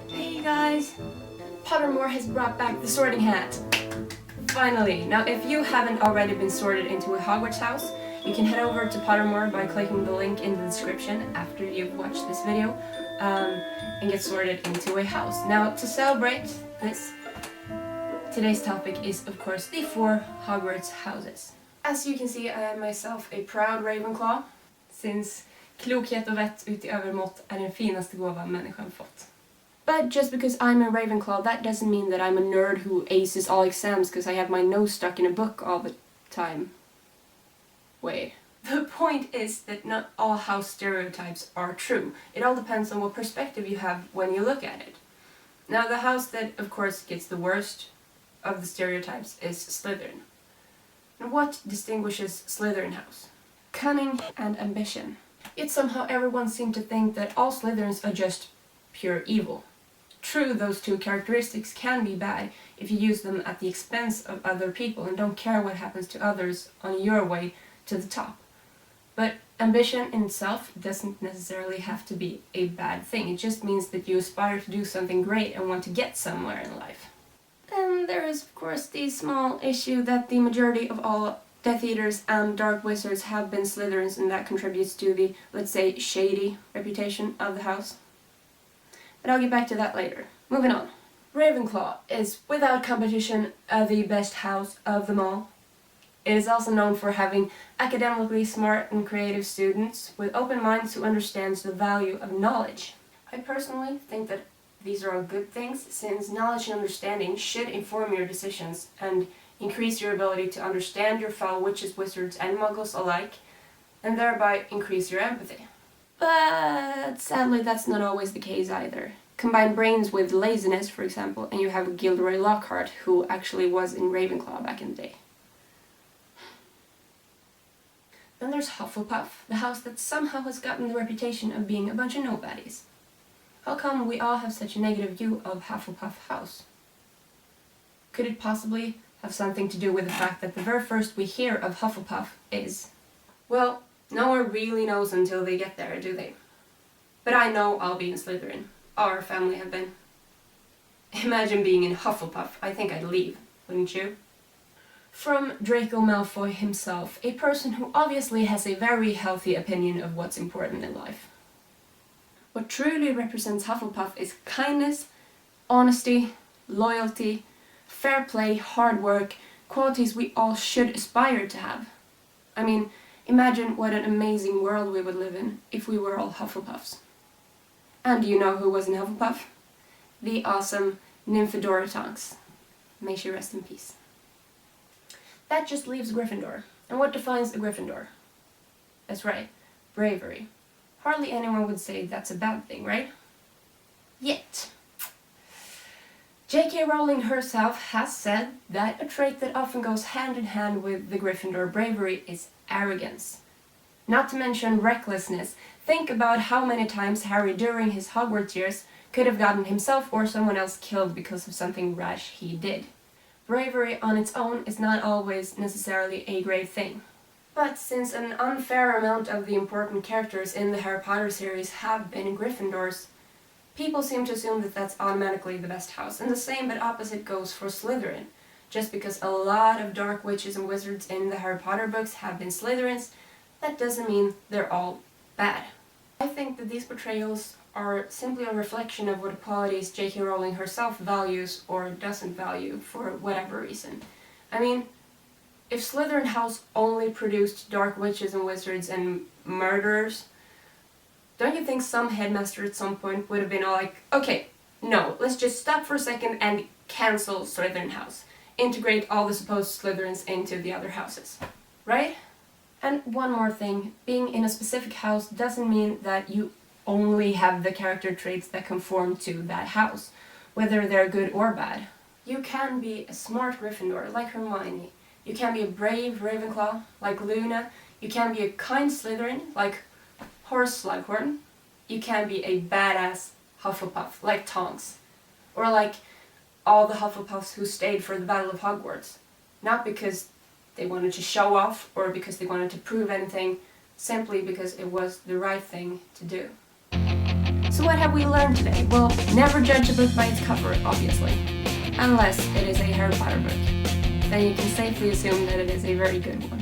Hey guys! Pottermore has brought back the sorting hat! Finally! Now if you haven't already been sorted into a Hogwarts house, you can head over to Pottermore by clicking the link in the description after you've watched this video and get sorted into a house. Now to celebrate this, today's topic is of course the 4 Hogwarts houses. As you can see, I am myself a proud Ravenclaw, since klokhet och vett ut i övermått är den finaste gåva människan fått. But just because I'm a Ravenclaw, that doesn't mean that I'm a nerd who aces all exams because I have my nose stuck in a book all the time. Wait. The point is that not all house stereotypes are true. It all depends on what perspective you have when you look at it. Now the house that of course gets the worst of the stereotypes is Slytherin. And what distinguishes Slytherin house? Cunning and ambition. Yet somehow everyone seems to think that all Slytherins are just pure evil. True, those 2 characteristics can be bad if you use them at the expense of other people and don't care what happens to others on your way to the top. But ambition in itself doesn't necessarily have to be a bad thing. It just means that you aspire to do something great and want to get somewhere in life. Then there is of course the small issue that the majority of all Death Eaters and Dark Wizards have been Slytherins, and that contributes to the, let's say, shady reputation of the house. But I'll get back to that later. Moving on. Ravenclaw is, without competition, the best house of them all. It is also known for having academically smart and creative students with open minds who understands the value of knowledge. I personally think that these are all good things, since knowledge and understanding should inform your decisions and increase your ability to understand your fellow witches, wizards, and muggles alike, and thereby increase your empathy. But sadly that's not always the case either. Combine brains with laziness, for example, and you have Gilderoy Lockhart, who actually was in Ravenclaw back in the day. Then there's Hufflepuff, the house that somehow has gotten the reputation of being a bunch of nobodies. How come we all have such a negative view of Hufflepuff house? Could it possibly have something to do with the fact that the very first we hear of Hufflepuff is... Well, no one really knows until they get there, do they? But I know I'll be in Slytherin. Our family have been. Imagine being in Hufflepuff. I think I'd leave, wouldn't you? From Draco Malfoy himself, a person who obviously has a very healthy opinion of what's important in life. What truly represents Hufflepuff is kindness, honesty, loyalty, fair play, hard work, qualities we all should aspire to have. I mean, imagine what an amazing world we would live in if we were all Hufflepuffs. And you know who was in Hufflepuff? The awesome Nymphadora Tonks. May she rest in peace. That just leaves Gryffindor. And what defines a Gryffindor? That's right, bravery. Hardly anyone would say that's a bad thing, right? Yet. J.K. Rowling herself has said that a trait that often goes hand in hand with the Gryffindor bravery is arrogance. Not to mention recklessness. Think about how many times Harry during his Hogwarts years could have gotten himself or someone else killed because of something rash he did. Bravery on its own is not always necessarily a great thing. But since an unfair amount of the important characters in the Harry Potter series have been Gryffindors, people seem to assume that that's automatically the best house. And the same but opposite goes for Slytherin. Just because a lot of dark witches and wizards in the Harry Potter books have been Slytherins, that doesn't mean they're all bad. I think that these portrayals are simply a reflection of what qualities J.K. Rowling herself values or doesn't value for whatever reason. I mean, if Slytherin House only produced dark witches and wizards and murderers, don't you think some headmaster at some point would have been all like, okay, no, let's just stop for a second and cancel Slytherin House. Integrate all the supposed Slytherins into the other houses. Right? And one more thing, being in a specific house doesn't mean that you only have the character traits that conform to that house, whether they're good or bad. You can be a smart Gryffindor, like Hermione. You can be a brave Ravenclaw, like Luna. You can be a kind Slytherin, like Horace Slughorn. You can be a badass Hufflepuff, like Tonks. Or like all the Hufflepuffs who stayed for the Battle of Hogwarts. Not because they wanted to show off or because they wanted to prove anything, simply because it was the right thing to do. So what have we learned today? Well, never judge a book by its cover, obviously. Unless it is a Harry Potter book. Then you can safely assume that it is a very good one.